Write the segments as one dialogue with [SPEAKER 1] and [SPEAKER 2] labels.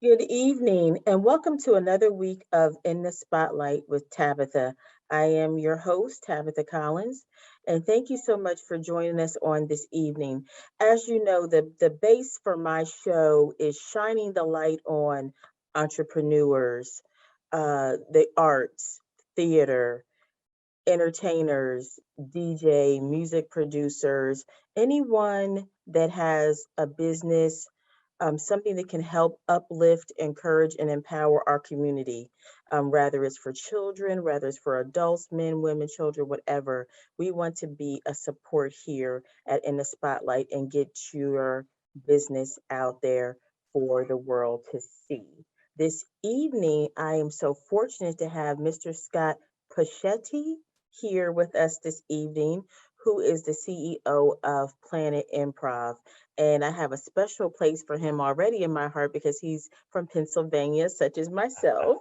[SPEAKER 1] Good evening, and welcome to another week of In the Spotlight with Tabitha. I am your host, Tabitha Collins, and thank you so much for joining us on this evening. As you know, the base for my show is shining the light on entrepreneurs, the arts, theater, entertainers, DJ, music producers, anyone that has a business, something that can help uplift, encourage, and empower our community. Rather it's for children, whether it's for adults, men, women, children, whatever. We want to be a support here at In the Spotlight and get your business out there for the world to see. This evening, I am so fortunate to have Mr. Scott Pachetti here with us this evening, who is the CEO of Planet Improv. And I have a special place for him already in my heart because he's from Pennsylvania, such as myself.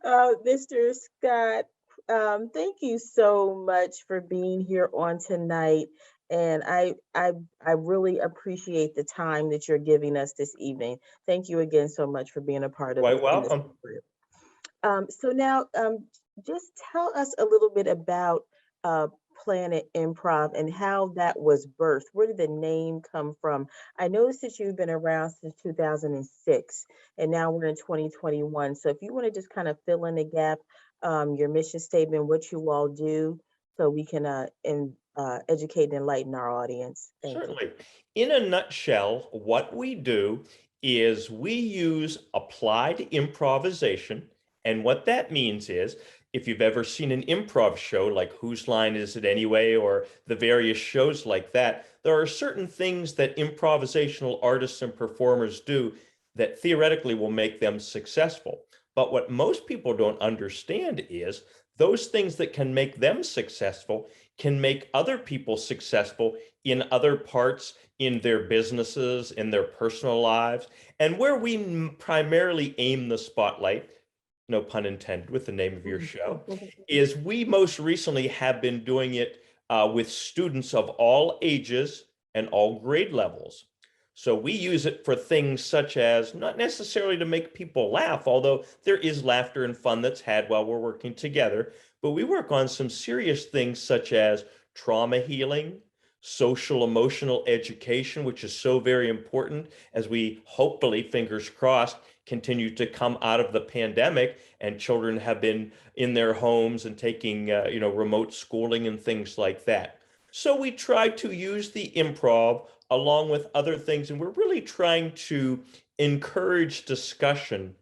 [SPEAKER 1] Mr. Scott, thank you so much for being here on tonight. And I really appreciate the time that you're giving us this evening. Thank you again so much for being a part of
[SPEAKER 2] Quite
[SPEAKER 1] in this
[SPEAKER 2] welcome.
[SPEAKER 1] group. So now, just tell us a little bit about uh, Planet Improv and how that was birthed. Where did the name come from? I noticed that you've been around since 2006, and now we're in 2021. So if you want to just kind of fill in the gap, your mission statement, what you all do, so we can educate and enlighten our audience. Thank you.
[SPEAKER 2] Certainly. In a nutshell, what we do is we use applied improvisation. And what that means is if you've ever seen an improv show like Whose Line Is It Anyway, or the various shows like that, there are certain things that improvisational artists and performers do that theoretically will make them successful. But what most people don't understand is those things that can make them successful can make other people successful in other parts in their businesses, in their personal lives. And where we primarily aim the spotlight, no pun intended with the name of your show, is we most recently have been doing it with students of all ages and all grade levels. So we use it for things such as not necessarily to make people laugh, although there is laughter and fun that's had while we're working together, but we work on some serious things such as trauma healing, social emotional education, which is so very important as we hopefully, fingers crossed, continue to come out of the pandemic and children have been in their homes and taking remote schooling and things like that. So we try to use the improv along with other things, and we're really trying to encourage discussion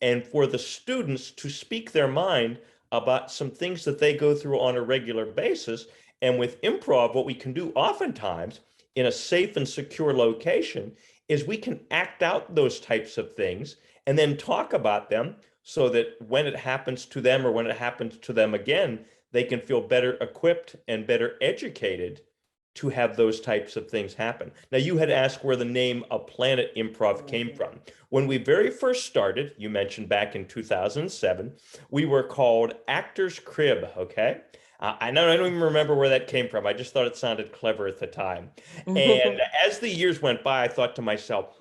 [SPEAKER 2] and for the students to speak their mind about some things that they go through on a regular basis. And with improv, what we can do oftentimes in a safe and secure location is we can act out those types of things and then talk about them so that when it happens to them or when it happens to them again, they can feel better equipped and better educated to have those types of things happen. Now, you had asked where the name of Planet Improv came from. When we very first started, you mentioned back in 2007, we were called Actors Crib, okay? I know I don't even remember where that came from. I just thought it sounded clever at the time. And as the years went by, I thought to myself,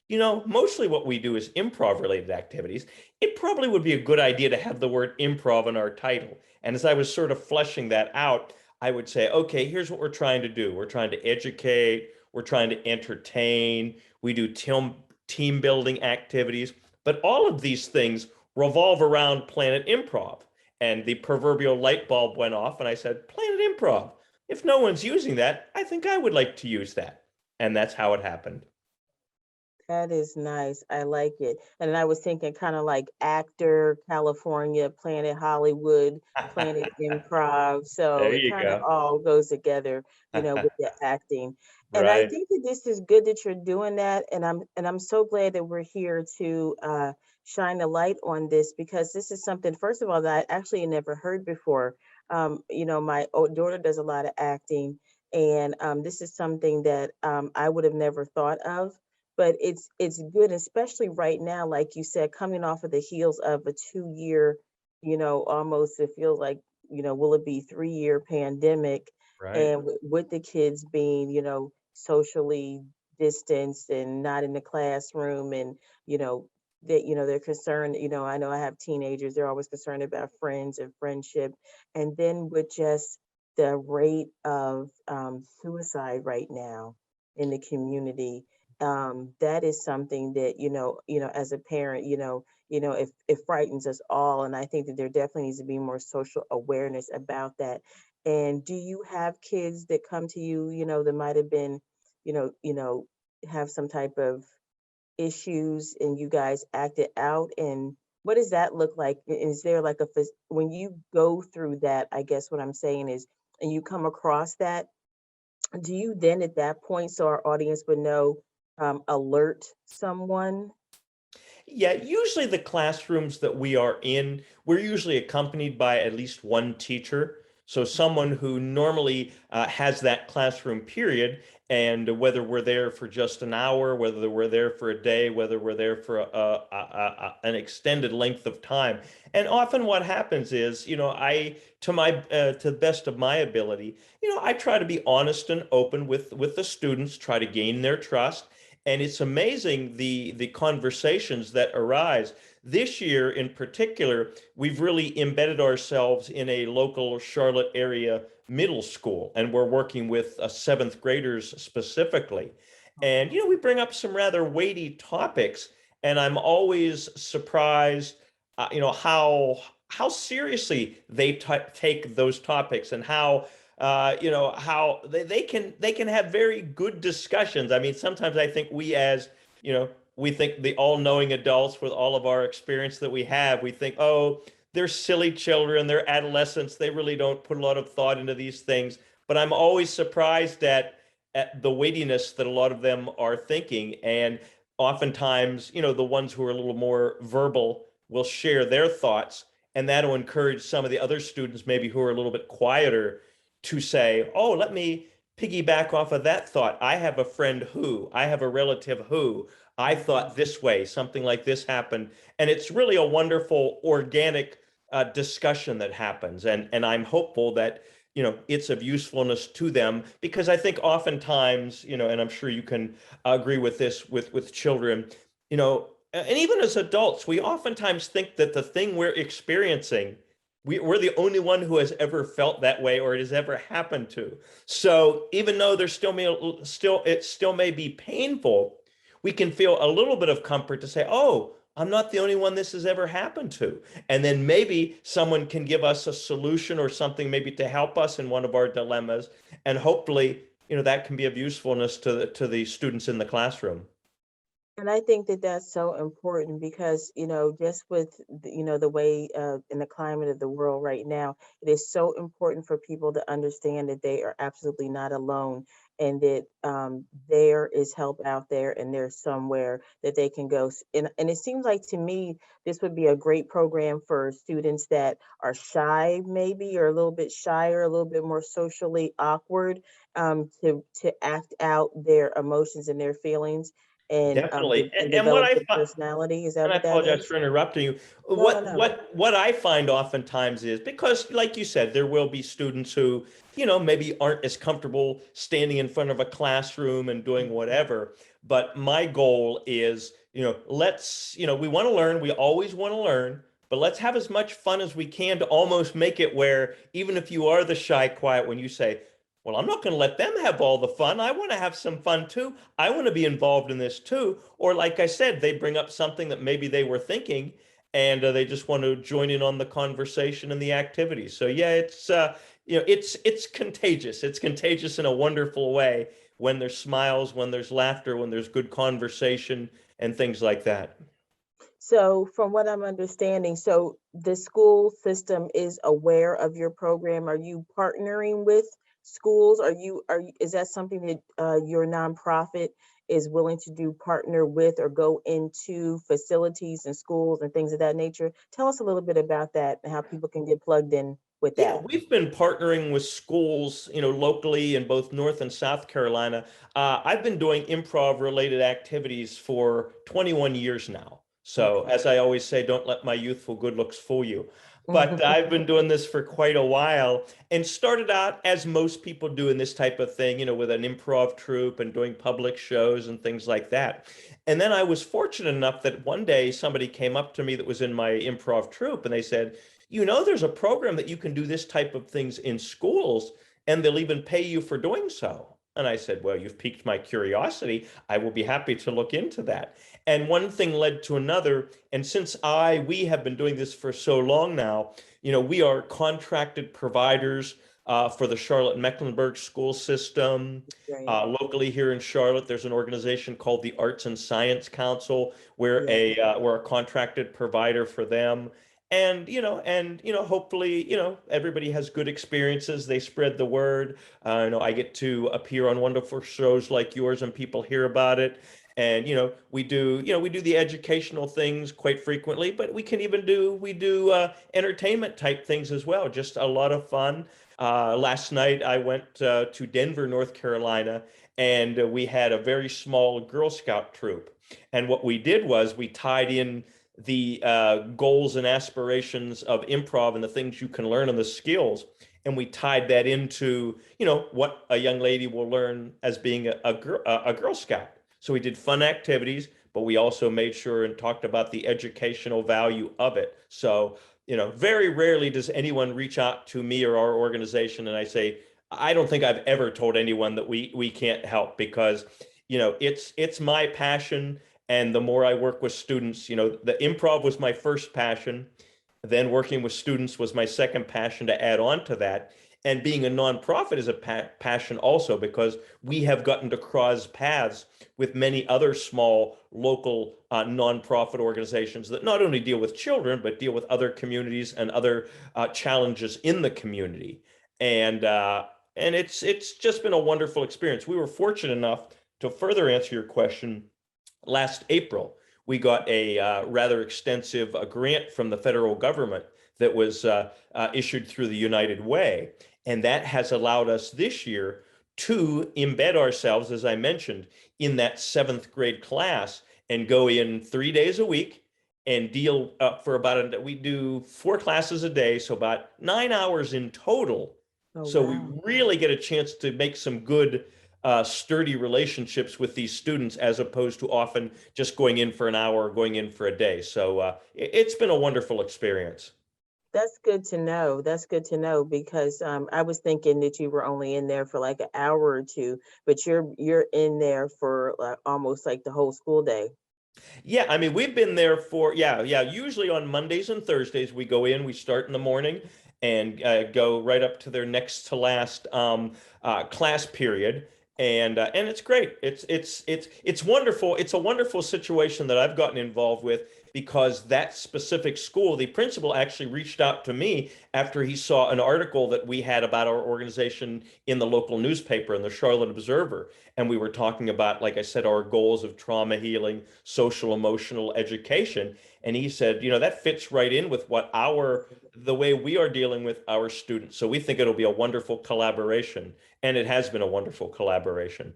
[SPEAKER 2] mostly what we do is improv related activities. It probably would be a good idea to have the word improv in our title. And as I was sort of fleshing that out, I would say, okay, here's what we're trying to do. We're trying to educate, we're trying to entertain, we do team building activities, but all of these things revolve around Planet Improv. And the proverbial light bulb went off, and I said, Planet Improv. If no one's using that, I think I would like to use that. And that's how it happened.
[SPEAKER 1] That is nice. I like it. And I was thinking kind of like actor, California, Planet Hollywood, Planet Improv. So
[SPEAKER 2] There
[SPEAKER 1] it
[SPEAKER 2] you
[SPEAKER 1] kind of
[SPEAKER 2] go.
[SPEAKER 1] all goes together, with the acting. And I
[SPEAKER 2] Right.
[SPEAKER 1] think that this is good that you're doing that. And I'm so glad that we're here to shine a light on this because this is something, first of all, that I actually never heard before. My daughter does a lot of acting, and this is something that I would have never thought of, but it's good, especially right now, like you said, coming off of the heels of a 2 year, almost it feels like, will it be 3 year pandemic,
[SPEAKER 2] Right.
[SPEAKER 1] and with the kids being, socially distanced and not in the classroom, and you know that they're concerned. I know I have teenagers; they're always concerned about friends and friendship, and then with just the rate of suicide right now in the community, that is something that as a parent, it frightens us all, and I think that there definitely needs to be more social awareness about that. And do you have kids that come to you, that might have been, have some type of issues and you guys act it out? And what does that look like? Is there like when you go through that, I guess what I'm saying is, and you come across that, do you then at that point, so our audience would know, alert someone?
[SPEAKER 2] Yeah, usually the classrooms that we are in, we're usually accompanied by at least one teacher. So someone who normally has that classroom period, and whether we're there for just an hour, whether we're there for a day, whether we're there for an extended length of time. And often what happens is, to the best of my ability, I try to be honest and open with the students, try to gain their trust. And it's amazing the conversations that arise. This year in particular, we've really embedded ourselves in a local Charlotte area middle school, and we're working with seventh graders specifically. And we bring up some rather weighty topics, and I'm always surprised, how seriously they take those topics, and how they can have very good discussions. I mean, sometimes I think we think the all-knowing adults with all of our experience that we have, we think, oh, they're silly children, they're adolescents, they really don't put a lot of thought into these things. But I'm always surprised at the weightiness that a lot of them are thinking. And oftentimes, the ones who are a little more verbal will share their thoughts, and that'll encourage some of the other students, maybe who are a little bit quieter, to say, oh, let me piggyback off of that thought. I have a friend who, I have a relative who, I thought
[SPEAKER 1] Mhm.
[SPEAKER 2] this way, something like this happened. And it's really a wonderful organic discussion that happens. And I'm hopeful that, it's of usefulness to them, because I think oftentimes, and I'm sure you can agree with this with children, and even as adults, we oftentimes think that the thing we're experiencing, we're the only one who has ever felt that way or it has ever happened to. So even though it still may be painful, we can feel a little bit of comfort to say, "Oh, I'm not the only one this has ever happened to." And then maybe someone can give us a solution or something, maybe to help us in one of our dilemmas, and hopefully, that can be of usefulness to the students in the classroom.
[SPEAKER 1] And I think that that's so important because, just with, the way, in the climate of the world right now, it is so important for people to understand that they are absolutely not alone, and that there is help out there, and there's somewhere that they can go. And it seems like to me, this would be a great program for students that are shy, maybe, or a little bit shyer, a little bit more socially awkward, to act out their emotions and their feelings, and
[SPEAKER 2] Definitely. And,
[SPEAKER 1] and
[SPEAKER 2] and what
[SPEAKER 1] develop
[SPEAKER 2] I
[SPEAKER 1] their
[SPEAKER 2] find,
[SPEAKER 1] personality. Is that
[SPEAKER 2] and I
[SPEAKER 1] what that
[SPEAKER 2] apologize
[SPEAKER 1] is?
[SPEAKER 2] for interrupting you.
[SPEAKER 1] No, no,
[SPEAKER 2] What
[SPEAKER 1] no.
[SPEAKER 2] what what I find oftentimes is, because, like you said, there will be students who, maybe aren't as comfortable standing in front of a classroom and doing
[SPEAKER 1] Mhm.
[SPEAKER 2] whatever. But my goal is, we want to learn, we always want to learn, but let's have as much fun as we can to almost make it where, even if you are the shy, quiet when, you say, well, I'm not going to let them have all the fun. I want to have some fun too. I want to be involved in this too. Or, like I said, they bring up something that maybe they were thinking, and they just want to join in on the conversation and the activity. So yeah, it's contagious. It's contagious in a wonderful way, when there's smiles, when there's laughter, when there's good conversation and things like that.
[SPEAKER 1] So, from what I'm understanding, so the school system is aware of your program. Are you partnering with schools? Is that something that your nonprofit is willing to do, partner with, or go into facilities and schools and things of that nature? Tell us a little bit about that and how people can get plugged in with
[SPEAKER 2] Yeah,
[SPEAKER 1] that.
[SPEAKER 2] we've been partnering with schools, locally in both North and South Carolina. I've been doing improv related activities for 21 years now. So,
[SPEAKER 1] Okay.
[SPEAKER 2] as I always say, don't let my youthful good looks fool you. But I've been doing this for quite a while and started out as most people do in this type of thing, with an improv troupe and doing public shows and things like that. And then I was fortunate enough that one day somebody came up to me that was in my improv troupe and they said, there's a program that you can do this type of things in schools and they'll even pay you for doing so. And I said, well, you've piqued my curiosity. I will be happy to look into that. And one thing led to another. And since we have been doing this for so long now, we are contracted providers for the Charlotte Mecklenburg school system.
[SPEAKER 1] Great.
[SPEAKER 2] Locally here in Charlotte, there's an organization called the Arts and Science Council.
[SPEAKER 1] Yeah.
[SPEAKER 2] We're a contracted provider for them. Hopefully, everybody has good experiences. They spread the word. I get to appear on wonderful shows like yours, and people hear about it. And we do the educational things quite frequently, but we do entertainment type things as well. Just a lot of fun. Last night I went to Denver, North Carolina, and we had a very small Girl Scout troop. And what we did was we tied in the goals and aspirations of improv and the things you can learn and the skills. And we tied that into, what a young lady will learn as being a Girl Scout. So we did fun activities, but we also made sure and talked about the educational value of it. So, very rarely does anyone reach out to me or our organization and I say, I don't think I've ever told anyone that we can't help because, it's my passion. And the more I work with students, the improv was my first passion. Then working with students was my second passion to add on to that. And being a nonprofit is a passion also because we have gotten to cross paths with many other small local nonprofit organizations that not only deal with children, but deal with other communities and other challenges in the community. And it's just been a wonderful experience. We were fortunate enough to further answer your question. Last April, we got a rather extensive grant from the federal government that was issued through the United Way. And that has allowed us this year to embed ourselves, as I mentioned, in that seventh grade class and go in 3 days a week and deal for we do 4 classes a day, so about 9 hours in total.
[SPEAKER 1] Oh,
[SPEAKER 2] So we
[SPEAKER 1] wow.
[SPEAKER 2] really get a chance to make some good sturdy relationships with these students as opposed to often just going in for an hour or going in for a day. So it's been a wonderful experience.
[SPEAKER 1] That's good to know. That's good to know because I was thinking that you were only in there for like an hour or two, but you're in there for almost like the whole school day.
[SPEAKER 2] Yeah, I mean, we've been there for, yeah. Usually on Mondays and Thursdays, we go in, we start in the morning and go right up to their next to last class period. And it's great. It's wonderful. It's a wonderful situation that I've gotten involved with because that specific school, the principal actually reached out to me after he saw an article that we had about our organization in the local newspaper in the Charlotte Observer. And we were talking about, like I said, our goals of trauma healing, social emotional education. And he said, that fits right in with the way we are dealing with our students. So we think it'll be a wonderful collaboration. And it has been a wonderful collaboration.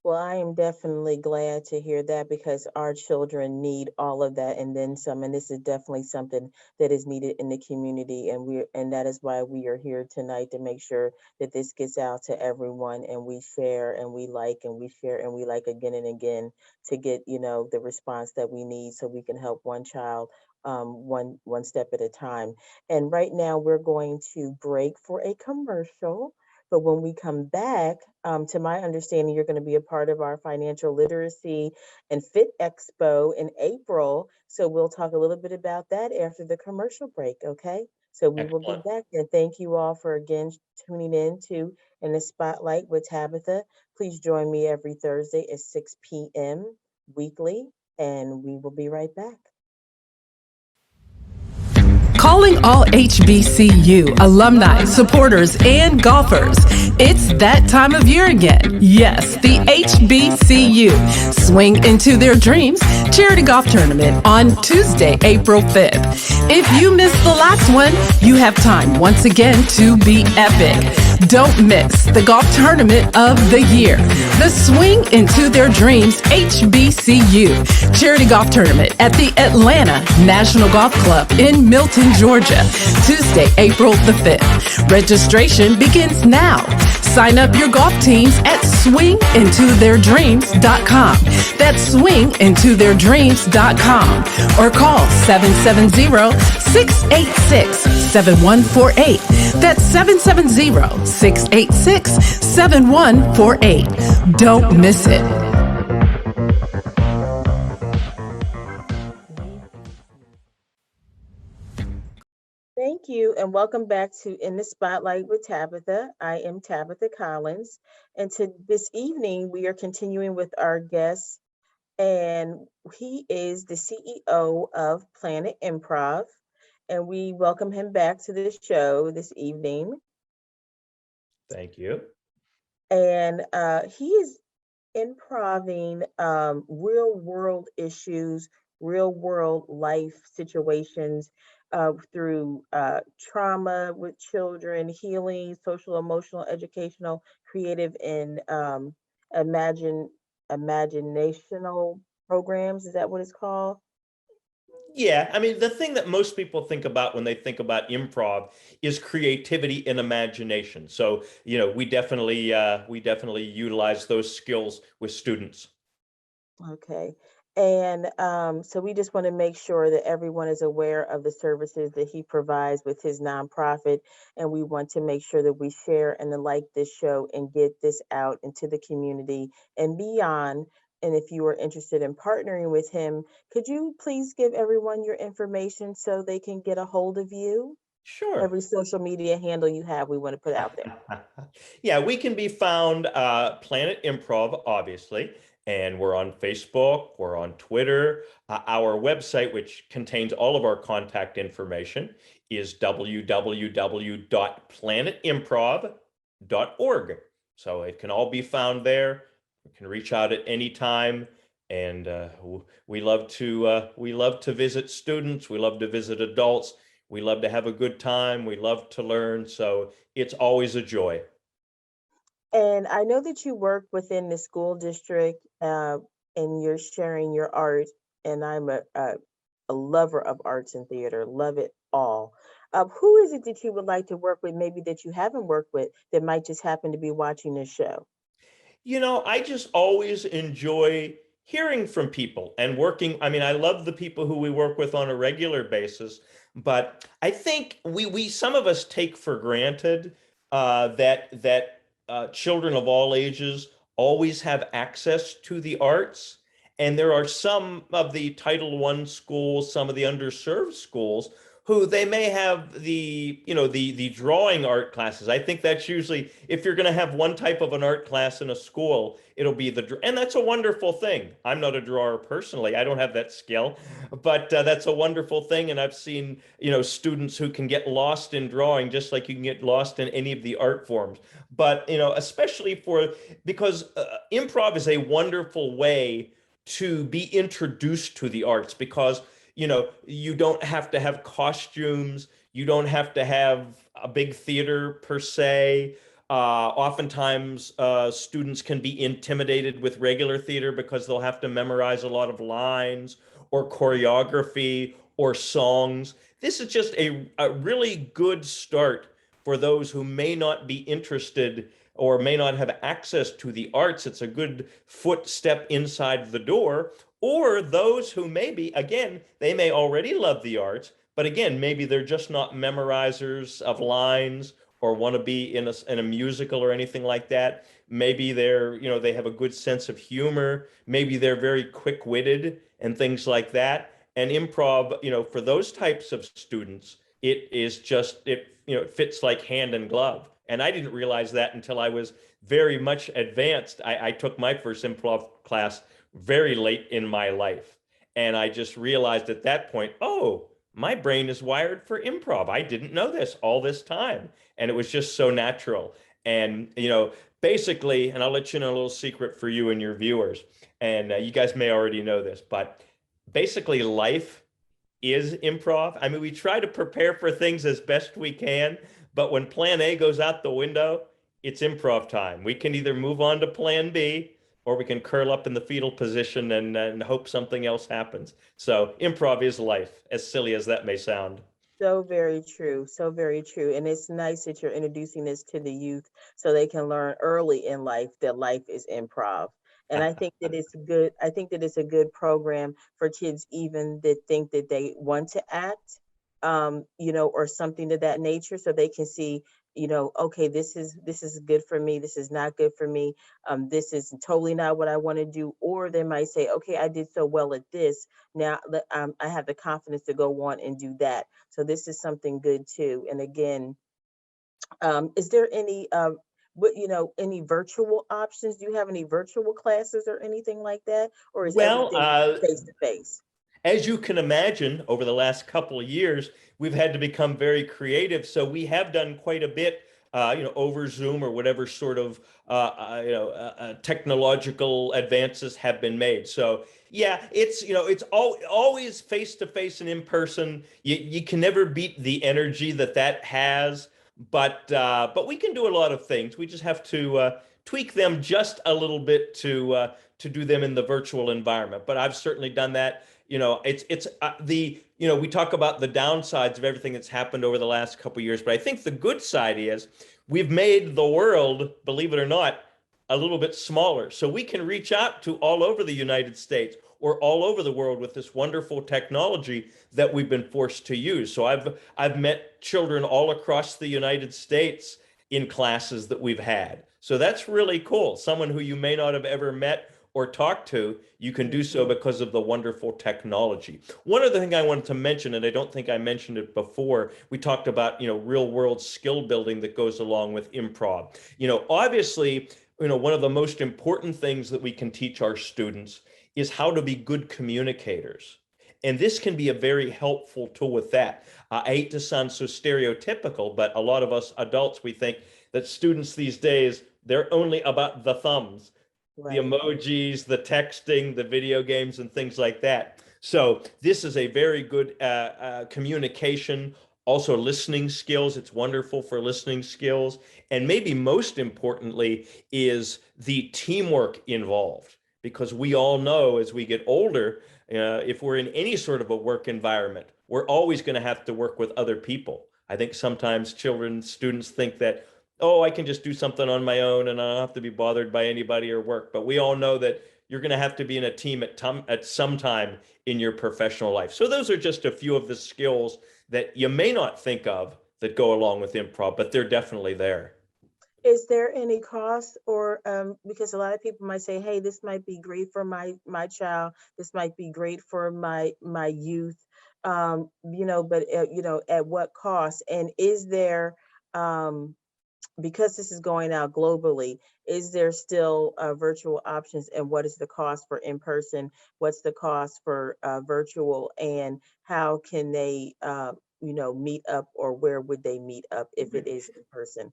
[SPEAKER 1] Well, I am definitely glad to hear that because our children need all of that and then some. And this is definitely something that is needed in the community. And that is why we are here tonight to make sure that this gets out to everyone and we share and we like and we share and we like again and again to get, the response that we need so we can help one child one step at a time. And right now we're going to break for a commercial. But when we come back, to my understanding, you're going to be a part of our financial literacy and fit expo in April. So we'll talk a little bit about that after the commercial break. Okay. So we will be
[SPEAKER 2] Excellent.
[SPEAKER 1] back. And thank you all for again tuning in to In the Spotlight with Tabitha. Please join me every Thursday at 6 p.m. weekly, and we will be right back.
[SPEAKER 3] Calling all HBCU alumni, supporters, and golfers. It's that time of year again. Yes, the HBCU Swing Into Their Dreams charity golf tournament on Tuesday, April 5th. If you missed the last one, you have time once again to be epic. Don't miss the golf tournament of the year. The Swing Into Their Dreams HBCU charity golf tournament at the Atlanta National Golf Club in Milton, Georgia, Tuesday, April the 5th. Registration begins now. Sign up your golf teams at swingintotheirdreams.com. That's swingintotheirdreams.com or call 770-686-7148. That's 770-686-7148. Don't miss it.
[SPEAKER 1] Thank you, and welcome back to In the Spotlight with Tabitha. I am Tabitha Collins, and this evening we are continuing with our guest, and he is the CEO of Planet Improv, and we welcome him back to the show this evening.
[SPEAKER 2] Thank you.
[SPEAKER 1] And he is improving real world issues, real world life situations through trauma with children, healing, social, emotional, educational, creative, and imaginational programs. Is that what it's called?
[SPEAKER 2] Yeah, I mean, the thing that most people think about when they think about improv is creativity and imagination. So, we definitely utilize those skills with students.
[SPEAKER 1] Okay. And so we just want to make sure that everyone is aware of the services that he provides with his nonprofit. And we want to make sure that we share and then like this show and get this out into the community and beyond. And if you are interested in partnering with him, could you please give everyone your information so they can get a hold of you?
[SPEAKER 2] Sure.
[SPEAKER 1] Every social media handle you have, we want to put out there.
[SPEAKER 2] Yeah, we can be found Planet Improv, obviously, and we're on Facebook, we're on Twitter. Our website, which contains all of our contact information, is www.planetimprov.org. So it can all be found there. You can reach out at any time, and we love to visit students. We love to visit adults. We love to have a good time. We love to learn. So it's always a joy.
[SPEAKER 1] And I know that you work within the school district and you're sharing your art. And I'm a lover of arts and theater, love it all. Who is it that you would like to work with, maybe that you haven't worked with, that might just happen to be watching this show?
[SPEAKER 2] I just always enjoy hearing from people and working. I mean, I love the people who we work with on a regular basis, but I think we some of us take for granted that children of all ages always have access to the arts. And there are some of the Title I schools, some of the underserved schools who they may have the drawing art classes. I think that's usually, if you're going to have one type of an art class in a school, it'll be and that's a wonderful thing. I'm not a drawer personally. I don't have that skill, but that's a wonderful thing. And I've seen, students who can get lost in drawing just like you can get lost in any of the art forms. But, especially because improv is a wonderful way to be introduced to the arts, because you don't have to have costumes. You don't have to have a big theater per se. Oftentimes, students can be intimidated with regular theater because they'll have to memorize a lot of lines or choreography or songs. This is just a really good start for those who may not be interested or may not have access to the arts. It's a good footstep inside the door. Or those who maybe, again, they may already love the arts, but again, maybe they're just not memorizers of lines or want to be in a musical or anything like that. Maybe they have a good sense of humor. Maybe they're very quick-witted and things like that. And improv, for those types of students, it fits like hand and glove. And I didn't realize that until I was very much advanced. I took my first improv class very late in my life. And I just realized at that point, oh, my brain is wired for improv. I didn't know this all this time. And it was just so natural. And, basically, and I'll let you know a little secret for you and your viewers, and you guys may already know this, but basically, life is improv. I mean, we try to prepare for things as best we can, but when plan A goes out the window, it's improv time. We can either move on to plan B or we can curl up in the fetal position and hope something else happens. So improv is life, as silly as that may sound.
[SPEAKER 1] So very true. So very true. And it's nice that you're introducing this to the youth so they can learn early in life that life is improv. And I think that it's good. I think that it's a good program for kids even that think that they want to act, or something to that nature, so they can see, okay, this is good for me. This is not good for me. This is totally not what I want to do. Or they might say, okay, I did so well at this. Now I have the confidence to go on and do that. So this is something good too. And again, is there any any virtual options? Do you have any virtual classes or anything like that? Or is
[SPEAKER 2] Well,
[SPEAKER 1] everything face to face?
[SPEAKER 2] as you can imagine, over the last couple of years, we've had to become very creative. So we have done quite a bit, over Zoom or whatever sort of, technological advances have been made. So yeah, it's always face to face and in person. You can never beat the energy that has. But we can do a lot of things. We just have to tweak them just a little bit to do them in the virtual environment. But I've certainly done that. We talk about the downsides of everything that's happened over the last couple of years, but I think the good side is we've made the world, believe it or not, a little bit smaller. So we can reach out to all over the United States or all over the world with this wonderful technology that we've been forced to use. So I've met children all across the United States in classes that we've had. So that's really cool. Someone who you may not have ever met or talk to, you can do so because of the wonderful technology. One other thing I wanted to mention, and I don't think I mentioned it before, we talked about, real world skill building that goes along with improv. Obviously, one of the most important things that we can teach our students is how to be good communicators. And this can be a very helpful tool with that. I hate to sound so stereotypical, but a lot of us adults, we think that students these days, they're only about the thumbs, the
[SPEAKER 1] Right.
[SPEAKER 2] emojis, the texting, the video games, and things like that. So this is a very good communication, also listening skills. It's wonderful for listening skills. And maybe most importantly is the teamwork involved, because we all know as we get older, if we're in any sort of a work environment, we're always going to have to work with other people. I think sometimes students think that, oh, I can just do something on my own and I don't have to be bothered by anybody or work. But we all know that you're going to have to be in a team at some time in your professional life. So those are just a few of the skills that you may not think of that go along with improv, but they're definitely there.
[SPEAKER 1] Is there any cost, or because a lot of people might say, hey, this might be great for my child, this might be great for my youth, but at what cost? And is there, because this is going out globally, is there still virtual options, and what is the cost for in person? What's the cost for virtual, and how can they meet up, or where would they meet up if it is in person?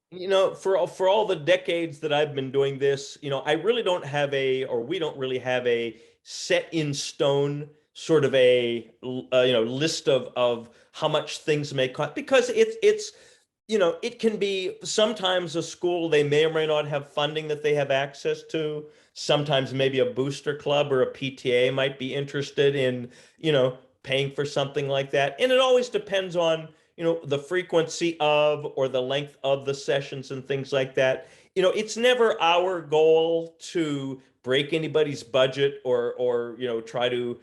[SPEAKER 2] For all the decades that I've been doing this, I really don't have or we don't really have a set in stone sort of a list of how much things may cost, because it can be sometimes a school, they may or may not have funding that they have access to. Sometimes maybe a booster club or a PTA might be interested in, paying for something like that. And it always depends on, the frequency of or the length of the sessions and things like that. It's never our goal to break anybody's budget or try to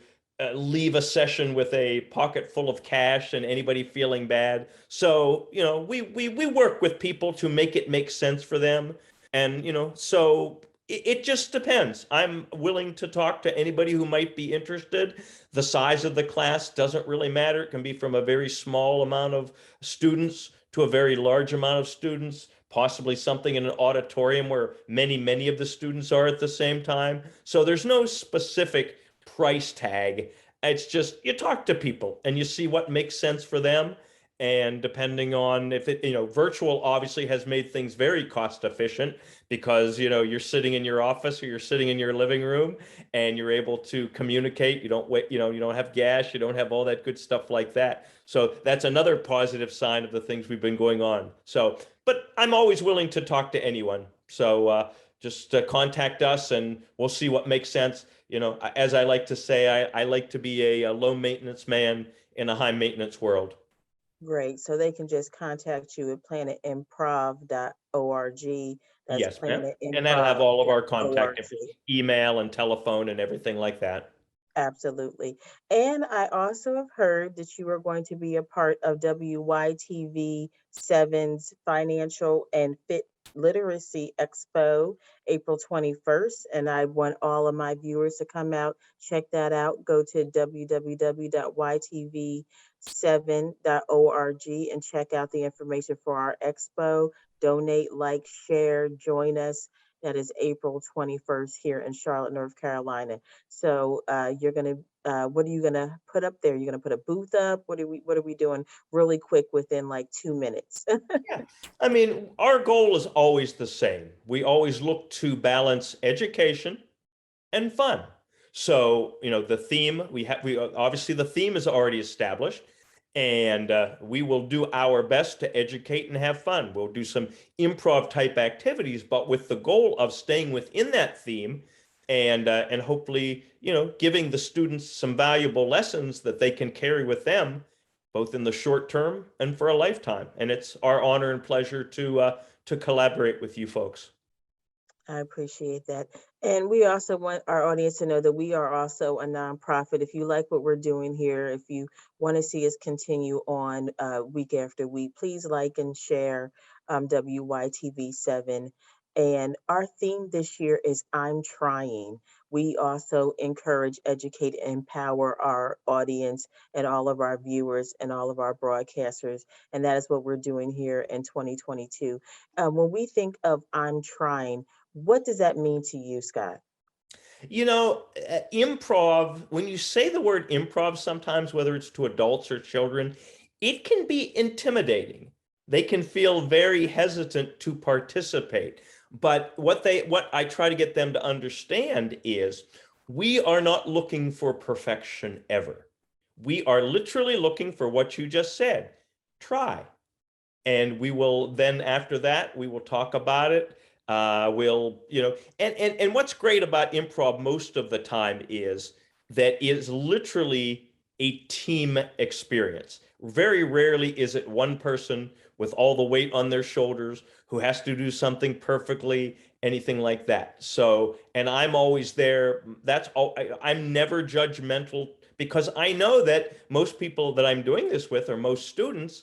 [SPEAKER 2] leave a session with a pocket full of cash and anybody feeling bad. So, we work with people to make it make sense for them. And, so it just depends. I'm willing to talk to anybody who might be interested. The size of the class doesn't really matter. It can be from a very small amount of students to a very large amount of students, possibly something in an auditorium where many, many of the students are at the same time. So there's no specific price tag It's just you talk to people and you see what makes sense for them. And depending on if it, virtual obviously has made things very cost efficient because, you're sitting in your office or you're sitting in your living room and you're able to communicate. You don't wait, you don't have gas, you don't have all that good stuff like that. So that's another positive sign of the things we've been going on. So, but I'm always willing to talk to anyone. So just contact us and we'll see what makes sense. As I like to say, I like to be a low maintenance man in a high maintenance world.
[SPEAKER 1] Great. So they can just contact you at planetimprov.org. That's
[SPEAKER 2] Yes, ma'am. And that'll have all of our contact
[SPEAKER 1] planetimprov.org.
[SPEAKER 2] info, email and telephone and everything like that.
[SPEAKER 1] Absolutely. And I also have heard that you are going to be a part of WYTV 7's Financial and Fit Literacy Expo, April 21st. And I want all of my viewers to come out, check that out. Go to www.ytv7.org and check out the information for our expo. Donate, like, share, join us. That is April 21st here in Charlotte, North Carolina. So what are you gonna put up there? You're gonna put a booth up? What are we doing really quick within like 2 minutes?
[SPEAKER 2] Yeah. I mean, our goal is always the same. We always look to balance education and fun. So, the theme we obviously the theme is already established, and we will do our best to educate and have fun. We'll do some improv type activities, but with the goal of staying within that theme, and hopefully, giving the students some valuable lessons that they can carry with them, both in the short term and for a lifetime. And it's our honor and pleasure to collaborate with you folks.
[SPEAKER 1] I appreciate that. And we also want our audience to know that we are also a nonprofit. If you like what we're doing here, if you want to see us continue on week after week, please like and share WYTV7. And our theme this year is I'm Trying. We also encourage, educate, and empower our audience and all of our viewers and all of our broadcasters. And that is what we're doing here in 2022. When we think of I'm Trying, what does that mean to you, Scott?
[SPEAKER 2] Improv, when you say the word improv, sometimes, whether it's to adults or children, it can be intimidating. They can feel very hesitant to participate. But what I try to get them to understand is we are not looking for perfection ever. We are literally looking for what you just said. Try. And we will then, after that, we will talk about it. And what's great about improv most of the time is that is literally a team experience. Very rarely is it one person with all the weight on their shoulders who has to do something perfectly, anything like that. So, and I'm always there. That's all. I'm never judgmental because I know that most people that I'm doing this with, or most students,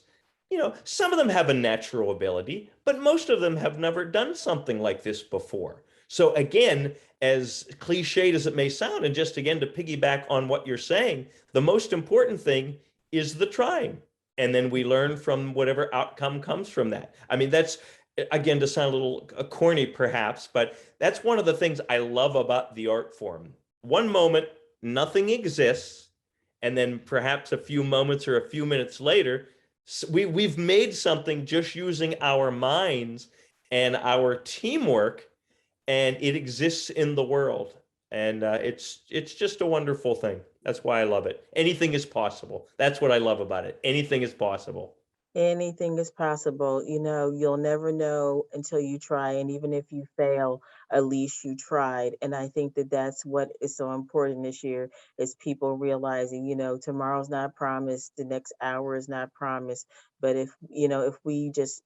[SPEAKER 2] some of them have a natural ability, but most of them have never done something like this before. So again, as cliched as it may sound, and just again to piggyback on what you're saying, the most important thing is the trying. And then we learn from whatever outcome comes from that. I mean, that's, again, to sound a little corny perhaps, but that's one of the things I love about the art form. One moment, nothing exists. And then perhaps a few moments or a few minutes later, we've made something just using our minds and our teamwork, and it exists in the world. And it's just a wonderful thing. That's why I love it. Anything is possible. That's what I love about it. Anything is possible.
[SPEAKER 1] Anything is possible. You'll never know until you try. And even if you fail, at least you tried. And I think that that's what is so important this year is people realizing, tomorrow's not promised. The next hour is not promised. But if we just,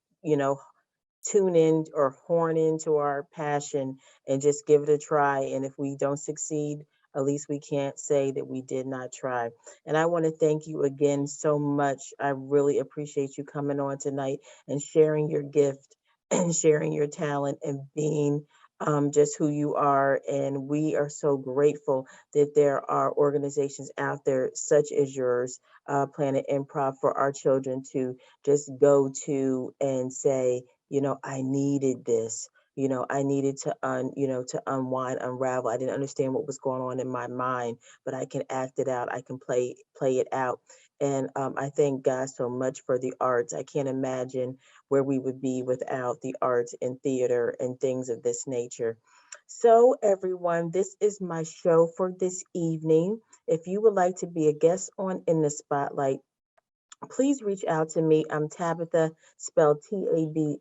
[SPEAKER 1] tune in or horn into our passion and just give it a try. And if we don't succeed, at least we can't say that we did not try. And I want to thank you again so much. I really appreciate you coming on tonight and sharing your gift and sharing your talent and being just who you are. And we are so grateful that there are organizations out there such as yours, Planet Improv, for our children to just go to and say, I needed this. I needed to to unwind, unravel. I didn't understand what was going on in my mind, but I can act it out. I can play it out. And I thank God so much for the arts. I can't imagine where we would be without the arts and theater and things of this nature. So, everyone, this is my show for this evening. If you would like to be a guest on In the Spotlight, please reach out to me. I'm Tabitha, spelled Tabatha,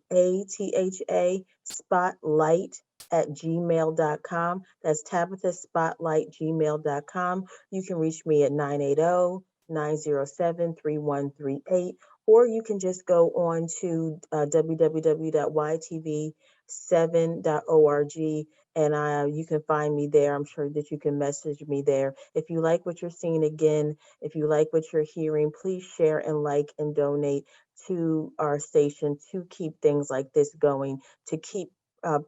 [SPEAKER 1] spotlight at gmail.com. That's Tabitha Spotlight, gmail.com. You can reach me at 980-907-3138, or you can just go on to www.ytv7.org, and you can find me there. I'm sure that you can message me there. If you like what you're seeing, again, if you like what you're hearing, please share and like and donate to our station to keep things like this going, to keep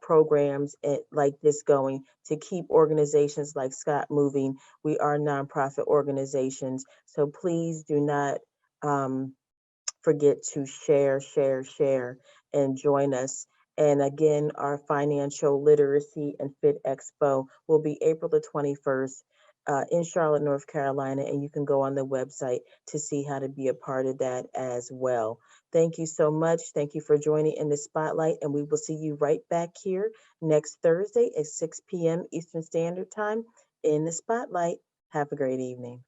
[SPEAKER 1] programs like this going, to keep organizations like Scott moving. We are nonprofit organizations, so please do not um, forget to share, and join us. And again, our financial literacy and fit expo will be April the 21st in Charlotte, North Carolina. And you can go on the website to see how to be a part of that as well. Thank you so much. Thank you for joining in the spotlight. And we will see you right back here next Thursday at 6 p.m. Eastern Standard Time in the spotlight. Have a great evening.